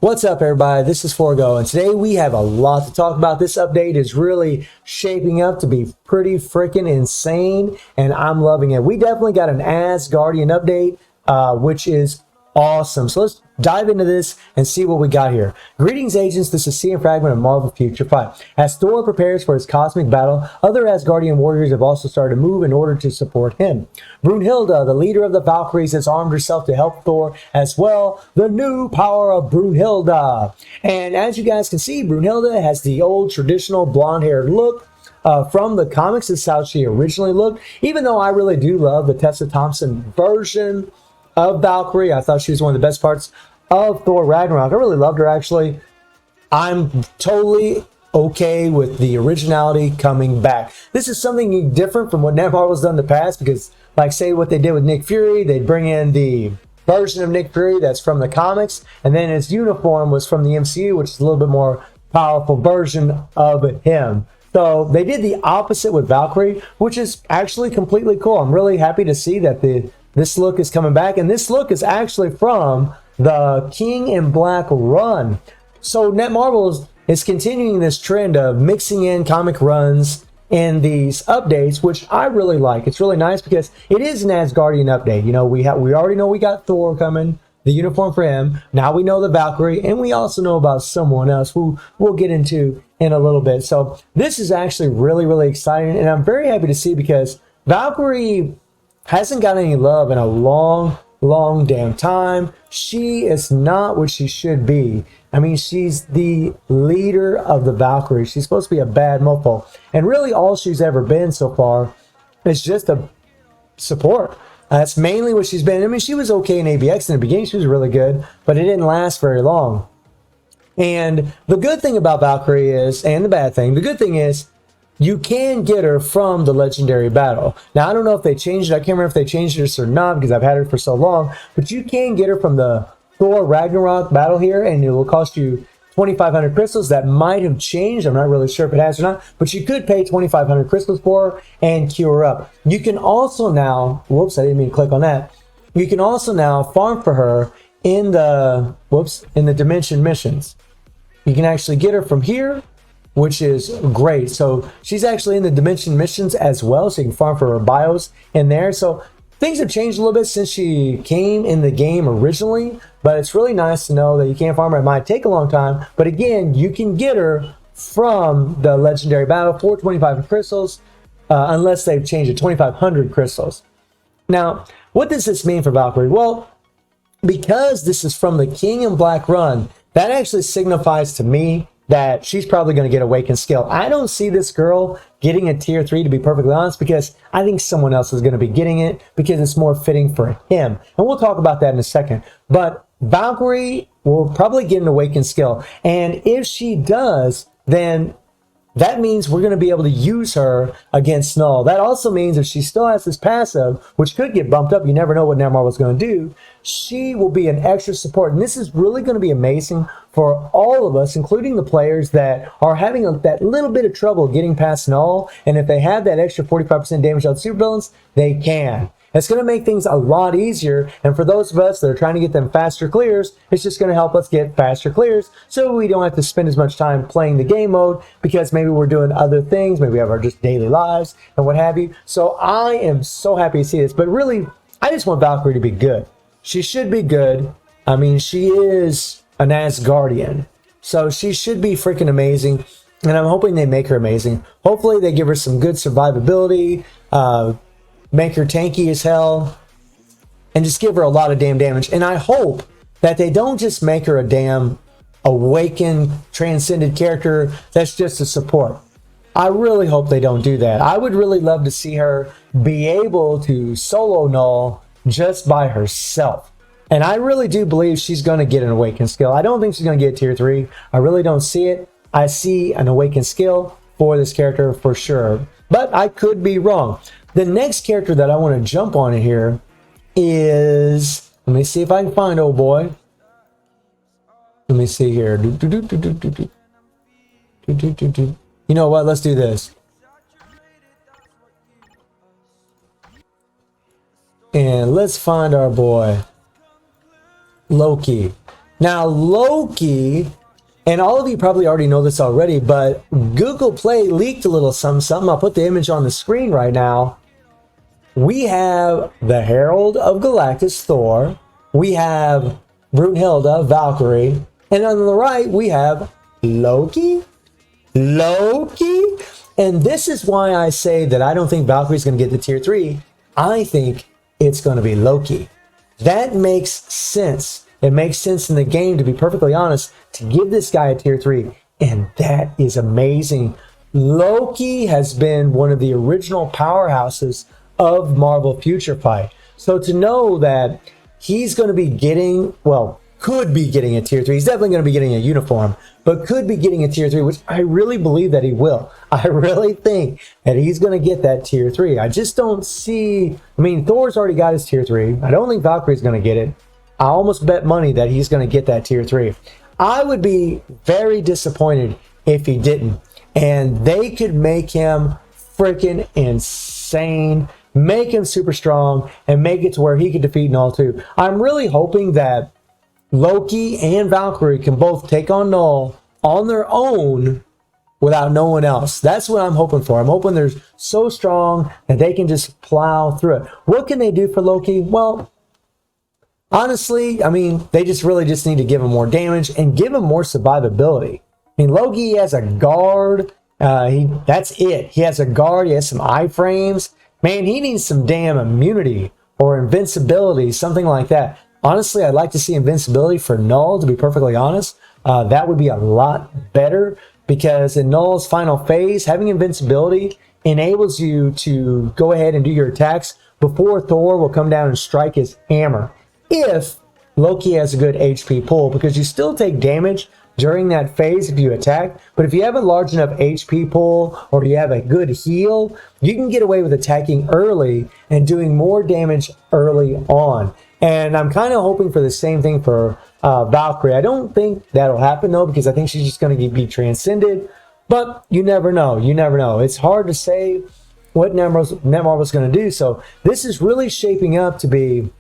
What's up, everybody? This is Forgo, and today we have a lot to talk about. This update is really shaping up to be pretty freaking insane, and I'm loving it. We definitely got an Asgardian update, which is awesome. So let's dive into this and see what we got here. Greetings, agents. This is CM Fragment of Marvel Future Fight. As Thor prepares for his cosmic battle, other Asgardian warriors have also started to move in order to support him. Brunhilde, the leader of the Valkyries, has armed herself to help Thor as well. The new power of Brunhilde. And as you guys can see, Brunhilde has the old traditional blonde-haired look. From the comics, this is how she originally looked. Even though I really do love the Tessa Thompson version of Valkyrie, I thought she was one of the best parts of Thor Ragnarok. I really loved her, actually. I'm totally okay with the originality coming back. This is something different from what Marvel's done in the past, because, like, say what they did with Nick Fury, they'd bring in the version of Nick Fury that's from the comics, and then his uniform was from the MCU, which is a little bit more powerful version of him. So they did the opposite with Valkyrie, which is actually completely cool. I'm really happy to see that this look is coming back, and this look is actually from the King in Black run. So Netmarble is continuing this trend of mixing in comic runs in these updates, which I really like. It's really nice because it is an Asgardian update. You know, we already know we got Thor coming, the uniform for him. Now we know the Valkyrie, and we also know about someone else who we'll get into in a little bit. So this is actually really, really exciting, and I'm very happy to see, because Valkyrie hasn't got any love in a long damn time. She is not what she should be. I mean, she's the leader of the Valkyries. She's supposed to be a bad mofo. And really all she's ever been so far is just a support. That's mainly what she's been. I mean, she was okay in AVX in the beginning. She was really good, but it didn't last very long. And the good thing about Valkyrie is, and the bad thing, the good thing is, you can get her from the Legendary Battle. Now, I don't know if they changed it. I can't remember if they changed this or not, because I've had her for so long. But you can get her from the Thor Ragnarok battle here, and it will cost you 2,500 crystals. That might have changed. I'm not really sure if it has or not. But you could pay 2,500 crystals for her and queue her up. You can also now, whoops, I didn't mean to click on that. You can also now farm for her in the, in the Dimension missions. You can actually get her from here, which is great. So she's actually in the Dimension missions as well, so you can farm for her bios in there. So things have changed a little bit since she came in the game originally, but it's really nice to know that you can farm her. It might take a long time, but again, you can get her from the Legendary Battle for 2,500 crystals, unless they've changed it, 2,500 crystals. Now, what does this mean for Valkyrie? Well, because this is from the King in Black run, that actually signifies to me that she's probably going to get Awakened skill. I don't see this girl getting a tier 3, to be perfectly honest, because I think someone else is going to be getting it, because it's more fitting for him. And we'll talk about that in a second. But Valkyrie will probably get an Awakened skill. And if she does, then that means we're going to be able to use her against Snull. That also means if she still has this passive, which could get bumped up, you never know what Netmarble is going to do, she will be an extra support. And this is really going to be amazing for all of us, including the players that are having that little bit of trouble getting past Snull. And if they have that extra 45% damage on supervillains, they can. It's going to make things a lot easier, and for those of us that are trying to get them faster clears, it's just going to help us get faster clears, so we don't have to spend as much time playing the game mode, because maybe we're doing other things, maybe we have our just daily lives and what have you. So I am so happy to see this, but really, I just want Valkyrie to be good. She should be good. I mean, she is an Asgardian, so she should be freaking amazing, and I'm hoping they make her amazing. Hopefully they give her some good survivability, make her tanky as hell, and just give her a lot of damn damage. And I hope that they don't just make her a damn awakened, transcended character that's just a support. I really hope they don't do that. I would really love to see her be able to solo Null just by herself. And I really do believe she's going to get an awakened skill. I don't think she's going to get tier 3. I really don't see it. I see an awakened skill for this character for sure, but I could be wrong. The next character that I want to jump on here is, let me see if I can find old boy. Let me see here. You know what? Let's do this. And let's find our boy Loki. Now, Loki, and all of you probably already know this already, but Google Play leaked a little something. I'll put the image on the screen right now. We have the Herald of Galactus, Thor. We have Brunhilde, Valkyrie. And on the right, we have Loki. Loki. And this is why I say that I don't think Valkyrie's going to get the tier 3. I think it's going to be Loki. That makes sense. It makes sense in the game, to be perfectly honest, to give this guy a tier 3. And that is amazing. Loki has been one of the original powerhouses of Marvel Future Fight. So to know that he's going to be getting, well, could be getting a tier 3. He's definitely going to be getting a uniform, but could be getting a tier 3, which I really believe that he will. I really think that he's going to get that tier 3. I just don't see, I mean, Thor's already got his tier 3. I don't think Valkyrie's going to get it. I almost bet money that he's going to get that tier 3. I would be very disappointed if he didn't. And they could make him freaking insane, make him super strong, and make it to where he could defeat Null too. I'm really hoping that Loki and Valkyrie can both take on Null on their own without no one else. That's what I'm hoping for. I'm hoping they're so strong that they can just plow through it. What can they do for Loki? Well, honestly, I mean, they just really just need to give him more damage and give him more survivability. I mean, Loki has a guard. That's it. He has a guard. He has some iframes. Man, he needs some damn immunity or invincibility, something like that. Honestly, I'd like to see invincibility for Null, to be perfectly honest. That would be a lot better, because in Null's final phase, having invincibility enables you to go ahead and do your attacks before Thor will come down and strike his hammer. If Loki has a good HP pool, because you still take damage during that phase if you attack, but if you have a large enough HP pool or you have a good heal, you can get away with attacking early and doing more damage early on. And I'm kind of hoping for the same thing for Valkyrie. I don't think that'll happen though, because I think she's just going to be transcended, but you never know. You never know. It's hard to say what Netmarble's going to do. So this is really shaping up to be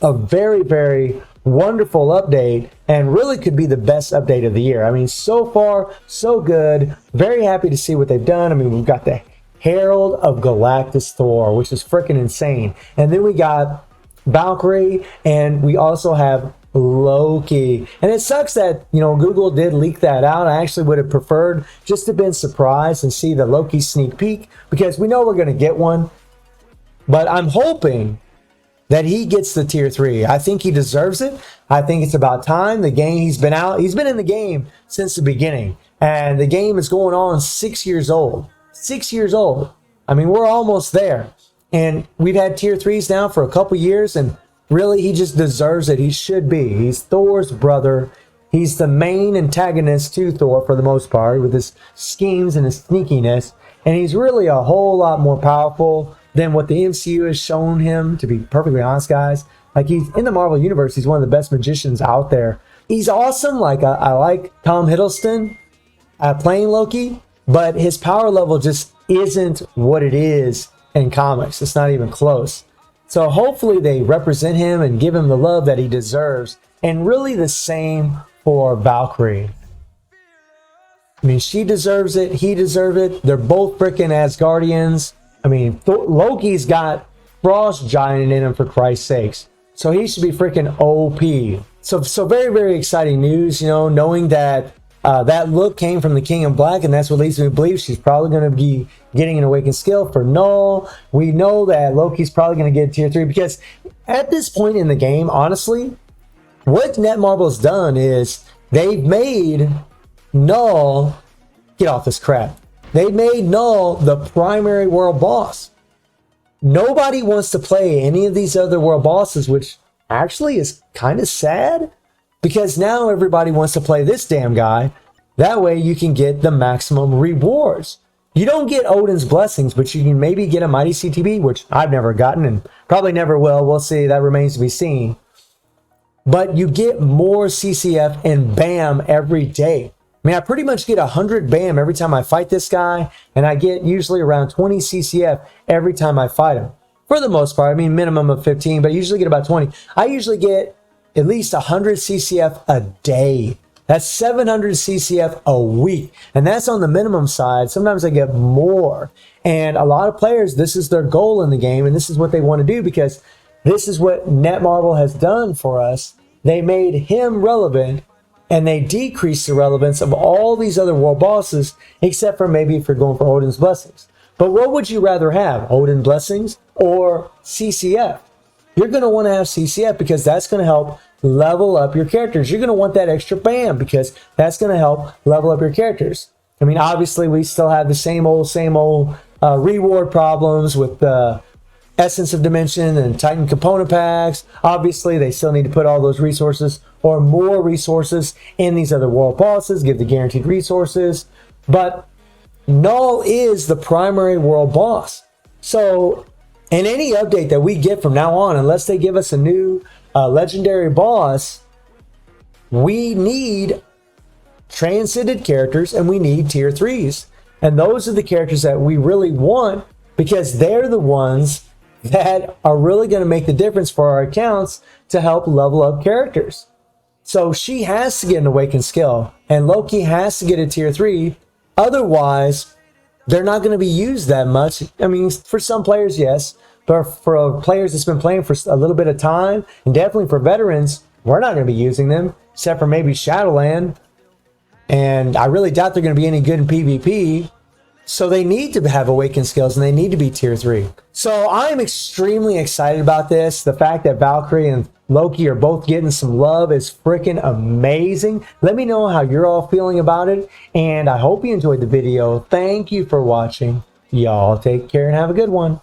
a very, very wonderful update, and really could be the best update of the year. I mean, so far, so good. Very happy to see what they've done. I mean, we've got the Herald of Galactus Thor, which is freaking insane. And then we got Valkyrie, and we also have Loki. And it sucks that, you know, Google did leak that out. I actually would have preferred just to been surprised and see the Loki sneak peek, because we know we're going to get one. But I'm hoping that he gets the tier 3. I think he deserves it. I think it's about time. The game, he's been in the game since the beginning, and the game is going on 6 years old. 6 years old. I mean, we're almost there, and we've had tier 3s now for a couple years, and really, he just deserves it. He should be. He's Thor's brother. He's the main antagonist to Thor for the most part, with his schemes and his sneakiness, and he's really a whole lot more powerful than what the MCU has shown him, to be perfectly honest, guys. Like, he's in the Marvel Universe, he's one of the best magicians out there. He's awesome. Like, I like Tom Hiddleston playing Loki, but his power level just isn't what it is in comics. It's not even close. So hopefully they represent him and give him the love that he deserves. And really the same for Valkyrie. I mean, she deserves it. He deserves it. They're both freaking Asgardians. I mean, Loki's got Frost Giant in him, for Christ's sakes. So he should be freaking OP. So very, very exciting news, you know, knowing that that look came from the King in Black, and that's what leads me to believe she's probably going to be getting an awakened skill for Null. We know that Loki's probably going to get tier 3, because at this point in the game, honestly, what Netmarble's done is they've made Null, get off this crap. They made Null the primary world boss. Nobody wants to play any of these other world bosses, which actually is kind of sad, because now everybody wants to play this damn guy. That way you can get the maximum rewards. You don't get Odin's blessings, but you can maybe get a Mighty CTB, which I've never gotten and probably never will. We'll see. That remains to be seen. But you get more CCF and BAM every day. I mean, I pretty much get 100 BAM every time I fight this guy, and I get usually around 20 CCF every time I fight him. For the most part, I mean, minimum of 15, but I usually get about 20. I usually get at least 100 CCF a day. That's 700 CCF a week. And that's on the minimum side. Sometimes they get more. And a lot of players, this is their goal in the game, and this is what they want to do, because this is what Netmarble has done for us. They made him relevant, and they decreased the relevance of all these other world bosses, except for maybe if you're going for Odin's Blessings. But what would you rather have, Odin Blessings or CCF? You're going to want to have CCF because that's going to help level up your characters. You're going to want that extra BAM because that's going to help level up your characters. I mean, obviously, we still have the same old reward problems with the Essence of Dimension and Titan component packs. Obviously, they still need to put all those resources or more resources in these other world bosses, give the guaranteed resources. But Null is the primary world boss. So in any update that we get from now on, unless they give us a new legendary boss, we need transcended characters and we need tier 3s. And those are the characters that we really want because they're the ones that are really going to make the difference for our accounts to help level up characters. So she has to get an awakened skill and Loki has to get a tier 3. Otherwise, they're not going to be used that much. I mean, for some players, yes. But for players that's been playing for a little bit of time, and definitely for veterans, we're not going to be using them, except for maybe Shadowland. And I really doubt they're going to be any good in PvP. So they need to have awakened skills, and they need to be tier 3. So I'm extremely excited about this. The fact that Valkyrie and Loki are both getting some love is freaking amazing. Let me know how you're all feeling about it. And I hope you enjoyed the video. Thank you for watching. Y'all take care and have a good one.